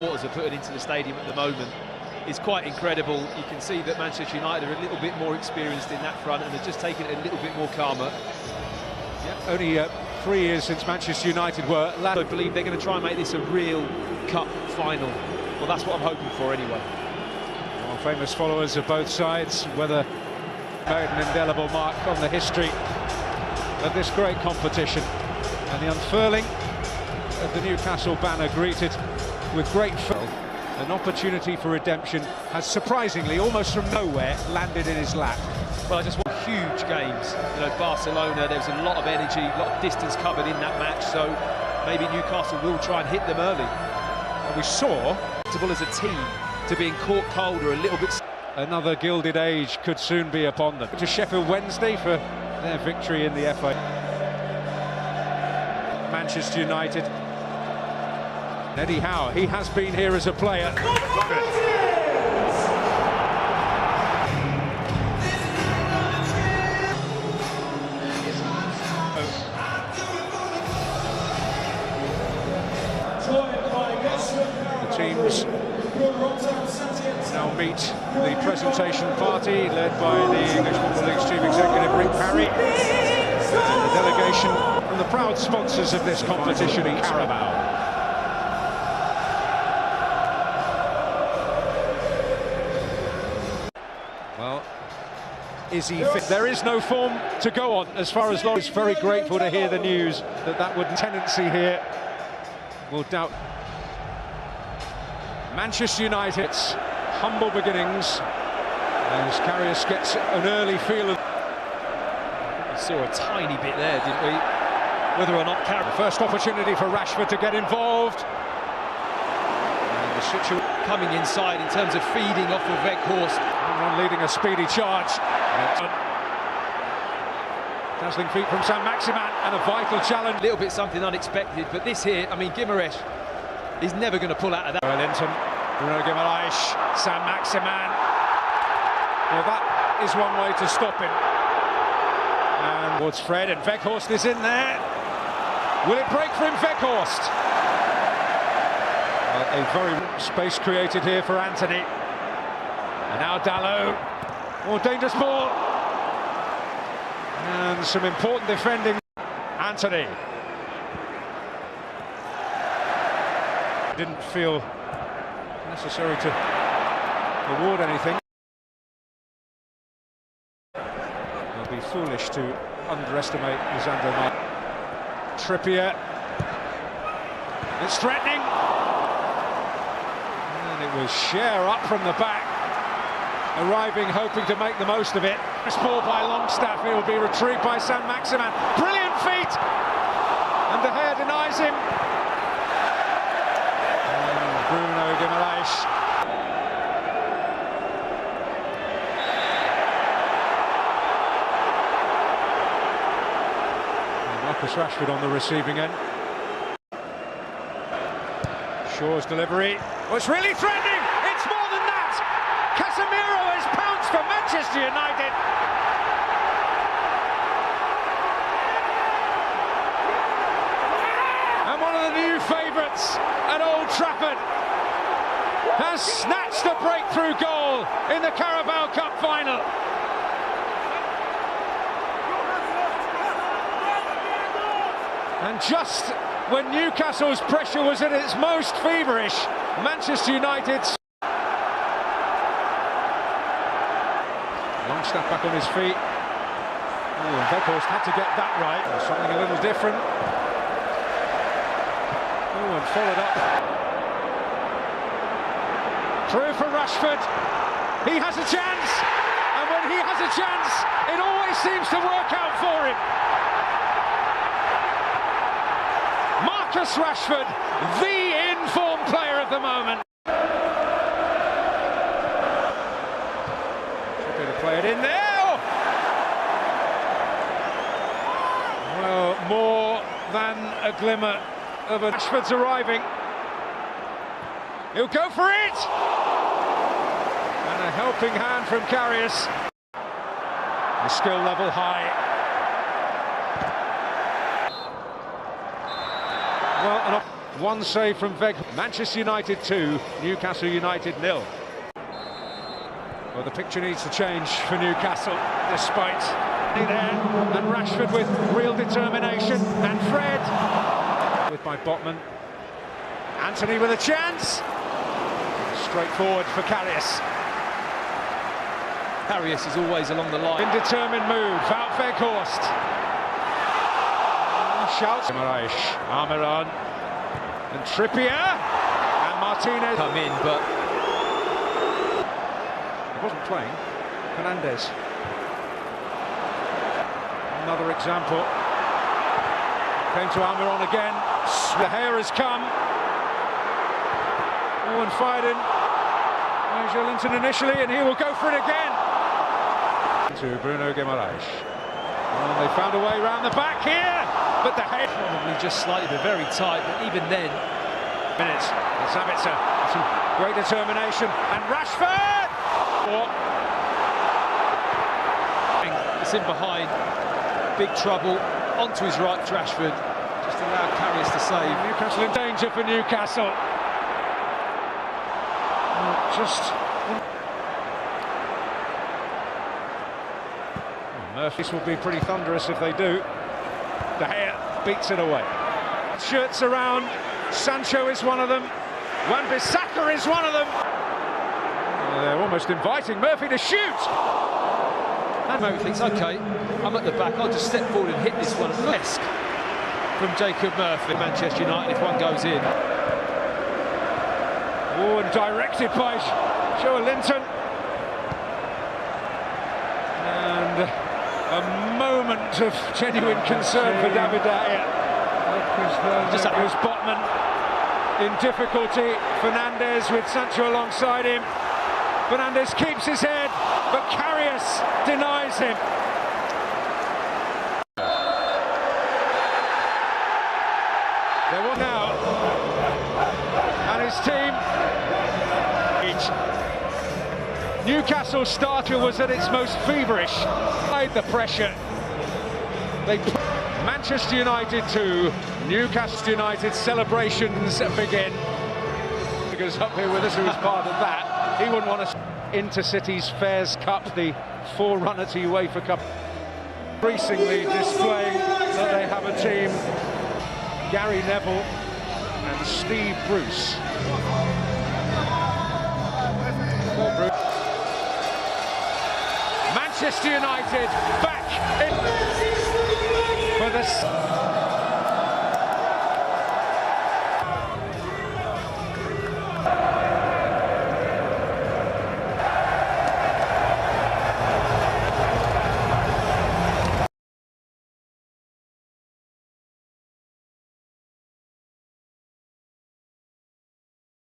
supporters are putting into the stadium at the moment is quite incredible. You can see that Manchester United are a little bit more experienced in that front and are just taking it a little bit more calmer. Yeah, only 3 years since Manchester United were. I believe they're going to try and make this a real cup final. Well, that's what I'm hoping for anyway. Well, famous followers of both sides, whether made an indelible mark on the history of this great competition. And the unfurling of the Newcastle banner greeted with great feel. An opportunity for redemption has surprisingly, almost from nowhere, landed in his lap. Well, I just want huge games. You know, Barcelona, there was a lot of energy, a lot of distance covered in that match, so maybe Newcastle will try and hit them early. And we saw, as a team, to being caught cold or a little bit... Another gilded age could soon be upon them. To Sheffield Wednesday for their victory in the FA. Manchester United. Eddie Howe, he has been here as a player. The teams now meet the presentation party led by the English Football League's Chief Executive Rick Parry, the delegation from the proud sponsors of this competition in Carabao. Well, is he fit? There is no form to go on as far as Laurie's very grateful to hear the news that would tendency here will doubt. Manchester United's humble beginnings as Karius gets an early feel of... We saw a tiny bit there, didn't we? Whether or not the first opportunity for Rashford to get involved. And the situation coming inside in terms of feeding off of Weghorst. Someone leading a speedy charge. Dazzling feet from Saint-Maximin and a vital challenge. A little bit something unexpected, but this here, I mean, Guimaraes is never going to pull out of that. Linton, Bruno Guimaraes, Saint-Maximin. Well, that is one way to stop him. And towards Fred, and Weghorst is in there. Will it break for him, Weghorst? A very space created here for Anthony. And now Dalot. More dangerous ball. And some important defending. Anthony. Didn't feel necessary to award anything. It'll be foolish to underestimate Lisandro Martinez. Trippier. It's threatening. And it was Cher up from the back. Arriving, hoping to make the most of it. This ball by Longstaff, it will be retrieved by Saint-Maximin. Brilliant feet! And De Gea denies him. And Bruno Guimaraes. And Marcus Rashford on the receiving end. Shaw's delivery. Oh, it's really threatening! It's more than that! Casemiro has pounced for Manchester United. And one of the new favourites at Old Trafford has snatched a breakthrough goal in the Carabao Cup Final. And just when Newcastle's pressure was at its most feverish, Manchester United's... Longstaff back on his feet. Oh, and Weghorst had to get that right. Something a little different. Oh, and followed up. Through for Rashford. He has a chance. And when he has a chance, it always seems to work out for him. Marcus Rashford, the in-form player of the moment. Play it in there. Well, more than a glimmer of a... Rashford's arriving. He'll go for it. And a helping hand from Karius. The skill level high. Well, One save from Veg. Manchester United 2, Newcastle United 0. Well, the picture needs to change for Newcastle, despite there, and Rashford with real determination, and Fred with by Botman. Anthony with a chance. Straight forward for Karius. Karius is always along the line. In determined move, out Weghorst. Shouts. Almiron. And Trippier. And Martinez. Come in, but he wasn't playing. Fernandes. Another example. Came to Almiron again. The hair has come. Oh, and fired in. Nigel Linton initially, and he will go for it again. To Bruno Guimaraes. And they found a way around the back here, but the head probably just slightly, but very tight. But even then, minutes. And Sabitzer, some great determination, and Rashford. It's in behind, big trouble. Onto his right, Rashford. Just allowed Karius to save. Newcastle in danger for Newcastle. Murphy's will be pretty thunderous if they do. De Gea beats it away. Shirts around. Sancho is one of them. Wan-Bissaka is one of them. They're almost inviting Murphy to shoot. And Murphy thinks, OK, I'm at the back, I'll just step forward and hit this one. Lesk from Jacob Murphy. Manchester United, if one goes in. Oh, and directed by Joe Linton. And a moment of genuine concern for David De Gea. Just was Botman in difficulty. Fernandes with Sancho alongside him. Fernandes keeps his head, but Karius denies him. There was now, and his team. Newcastle starter was at its most feverish. Applied the pressure. Manchester United 2, Newcastle United celebrations begin. Because up here with us, who was part of that, he wouldn't want to. Intercity's Fairs Cup, the forerunner to UEFA Cup, increasingly displaying that they have a team. Gary Neville and Steve Bruce. Manchester United back in for this.